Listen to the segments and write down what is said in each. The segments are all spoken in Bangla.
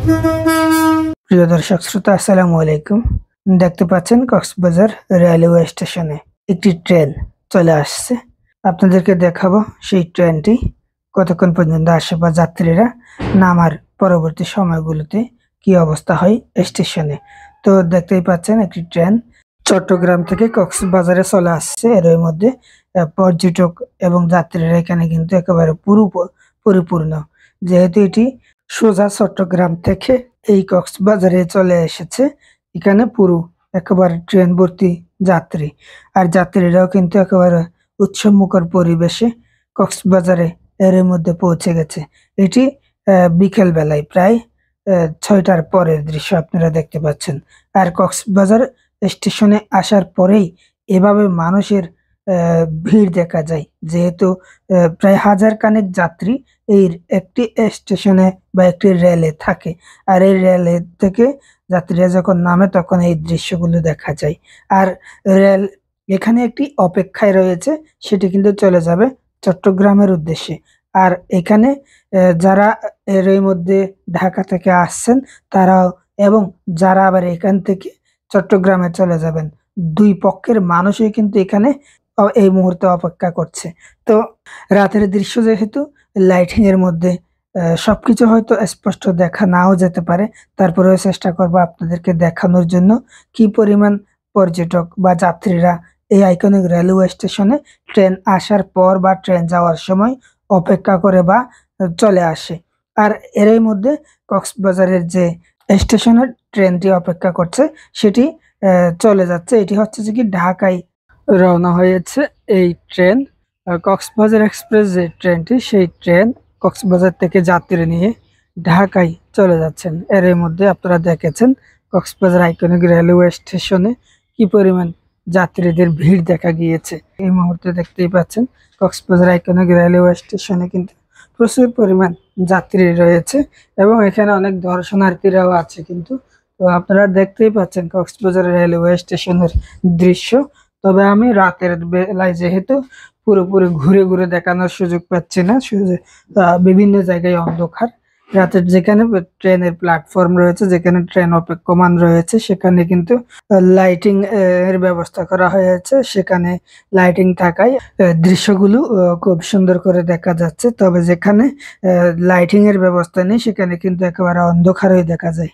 প্রিয় দর্শক শ্রোতা, আসসালামু আলাইকুম। দেখতে পাচ্ছেন কক্সবাজার রেলওয়ে স্টেশনে একটি ট্রেন চলে আসছে। আপনাদেরকে দেখাবো সেই ট্রেনটি কতক্ষণ পর্যন্ত আসে বা যাত্রীরা নামার পরবর্তী সময়গুলোতে কি অবস্থা হয় স্টেশনে। তো দেখতেই পাচ্ছেন একটি ট্রেন চট্টগ্রাম থেকে কক্সবাজারে চলে আসছে। এর মধ্যে পর্যটক এবং যাত্রীরা এখানে কিন্তু একেবারে পরিপূর্ণ, যেহেতু এটি সোজা চট্টগ্রাম থেকে এই কক্সবাজারে চলে এসেছে। এখানে পুরো একেবারে ট্রেন ভর্তি যাত্রী, আর যাত্রীরাও কিন্তু একেবারে উৎসবমুখর পরিবেশে কক্সবাজারে এর মধ্যে পৌঁছে গেছে। এটি বিকেল বেলায় প্রায় 6টার পরের দৃশ্য আপনারা দেখতে পাচ্ছেন। আর কক্সবাজার স্টেশনে আসার পরেই এভাবে মানুষের ভিড় দেখা যায়, যেহেতু প্রায় হাজার খানেক যাত্রী এই একটি স্টেশনে বা একটি রেলে থাকে। আর এই রেলে থেকে যাত্রীরা যখন নামে তখন এই দৃশ্যগুলো দেখা যায়। আর রেল এখানে একটি অপেক্ষায় রয়েছে, সেটি কিন্তু চলে যাবে চট্টগ্রামের উদ্দেশ্যে। আর এখানে যারা এর মধ্যে ঢাকা থেকে আসছেন তারাও, এবং যারা আবার এখান থেকে চট্টগ্রামে চলে যাবেন, দুই পক্ষের মানুষই কিন্তু এখানে এই মুহূর্তে অপেক্ষা করছে। তো রাতের দৃশ্য যেহেতু, লাইটিং এর মধ্যে সবকিছু হয়তো স্পষ্ট দেখা নাও যেতে পারে, তারপরেও চেষ্টা করবো আপনাদেরকে দেখানোর জন্য কি পরিমাণ পর্যটক বা যাত্রীরা এই আইকনিক রেলওয়ে স্টেশনে ট্রেন আসার পর বা ট্রেন যাওয়ার সময় অপেক্ষা করে বা চলে আসে। আর এরই মধ্যে কক্সবাজারের যে স্টেশনের ট্রেনটি অপেক্ষা করছে সেটি চলে যাচ্ছে। এটি হচ্ছে যে কি ঢাকায় রওনা হয়েছে এই ট্রেন। কক্সবাজার এক্সপ্রেস যে ট্রেনটি, সেই ট্রেন কক্সবাজার থেকে যাত্রী নিয়ে ঢাকায় চলে যাচ্ছেন। এর মধ্যে আপনারা দেখেছেন কক্সবাজার আইকনিক রেলওয়ে স্টেশনে কি পরিমাণ যাত্রীদের ভিড় দেখা গিয়েছে। এই মুহূর্তে দেখতেই পাচ্ছেন কক্সবাজার আইকনিক রেলওয়ে স্টেশনে কিন্তু প্রচুর পরিমাণ যাত্রী রয়েছে এবং এখানে অনেক দর্শনার্থীরাও আছে কিন্তু। তো আপনারা দেখতেই পাচ্ছেন কক্সবাজার রেলওয়ে স্টেশনের দৃশ্য। তবে আমি রাতের বেলায় যেহেতু পুরোপুরি ঘুরে ঘুরে দেখানোর সুযোগ পাচ্ছি না, বিভিন্ন জায়গায় অন্ধকার। রাতের যেখানে ট্রেনের প্ল্যাটফর্ম রয়েছে, যেখানে ট্রেন অপেক্ষমান রয়েছে, সেখানে কিন্তু লাইটিং এর ব্যবস্থা করা হয়েছে। সেখানে লাইটিং থাকায় দৃশ্যগুলো খুব সুন্দর করে দেখা যাচ্ছে। তবে যেখানে লাইটিং এর ব্যবস্থা নেই সেখানে কিন্তু একেবারে অন্ধকারই দেখা যায়।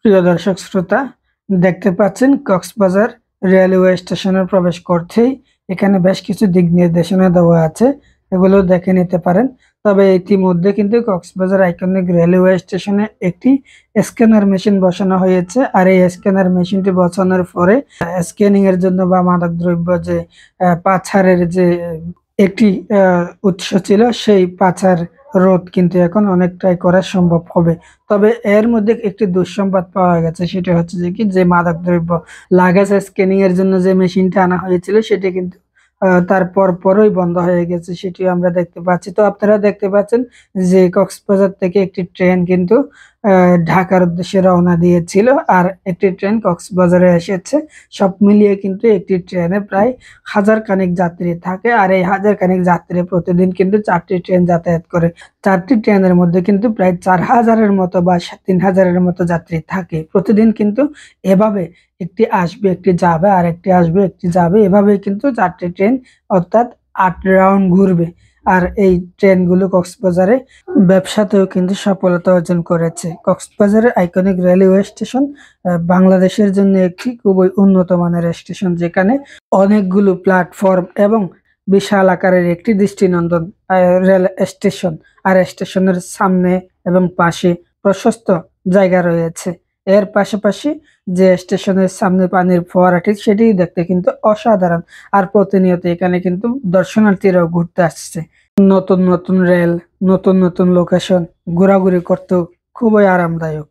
প্রিয় দর্শক শ্রোতা, দেখতে পাচ্ছেন কক্সবাজার রেলওয়ে স্টেশনে প্রবেশ করতেই এখানে বেশ কিছু দিক নির্দেশনা দেওয়া আছে, এগুলো দেখে নিতে পারেন। তবে ইতিমধ্যে কিন্তু কক্সবাজার আইকনিক রেলওয়ে স্টেশনে একটি স্ক্যানার মেশিন বসানো হয়েছে। আর এই স্ক্যানার মেশিনটি বসানোর পরে স্ক্যানিং এর জন্য বা মাদকদ্রব্য যে পাচারের যে একটি উৎস ছিল, সেই পাচার রোধ কিন্তু এখন অনেকটাই করা সম্ভব হবে। তবে এর মধ্যে একটি দুঃসংবাদ পাওয়া গেছে, সেটা হচ্ছে যে কি, যে মাদকদ্রব্য লাগেজ স্ক্যানিং এর জন্য যে মেশিনটা আনা হয়েছিল সেটি কিন্তু তারপর পরই বন্ধ হয়ে গেছে, সেটি আমরা দেখতে পাচ্ছি। তো আপনারা দেখতে পাচ্ছেন যে কক্সবাজার থেকে একটি ট্রেন কিন্তু ঢাকার উদ্দেশ্যে রওনা দিয়েছিল, আর একটি ট্রেন কক্সবাজারে এসেছে। সব মিলিয়ে কিন্তু একটি ট্রেনে প্রায় হাজার খানেক যাত্রী থাকে। আর এই হাজার খানেক যাত্রী প্রতিদিন কিন্তু 4টি ট্রেন যাতায়াত করে। 4টি ট্রেনের মধ্যে কিন্তু প্রায় 4000-এর মতো বা 3000-এর মতো যাত্রী থাকে প্রতিদিন। কিন্তু এভাবে একটি আসবে একটি যাবে, আর একটি আসবে একটি যাবে, এভাবে কিন্তু 4টি ট্রেন অর্থাৎ 8 রাউন্ড ঘুরবে। আর এই ট্রেনগুলো কক্সবাজারে ব্যবসাতেও কিন্তু সফলতা অর্জন করেছে। কক্সবাজারের আইকনিক রেলওয়ে স্টেশন বাংলাদেশের জন্য একটি খুবই উন্নত মানের স্টেশন, যেখানে অনেকগুলো প্ল্যাটফর্ম এবং বিশাল আকারের একটি দৃষ্টিনন্দন রেল স্টেশন। আর স্টেশনের সামনে এবং পাশে প্রশস্ত জায়গা রয়েছে। এর পাশাপাশি যে স্টেশনের সামনে পানির ফোয়ারাটি, সেটি দেখতে কিন্তু অসাধারণ। আর প্রতিনিয়ত এখানে কিন্তু দর্শনার্থীরাও ঘুরতে আসছে। নতুন নতুন রেল, নতুন নতুন লোকেশন ঘোরাঘুরি করতেও খুবই আরামদায়ক।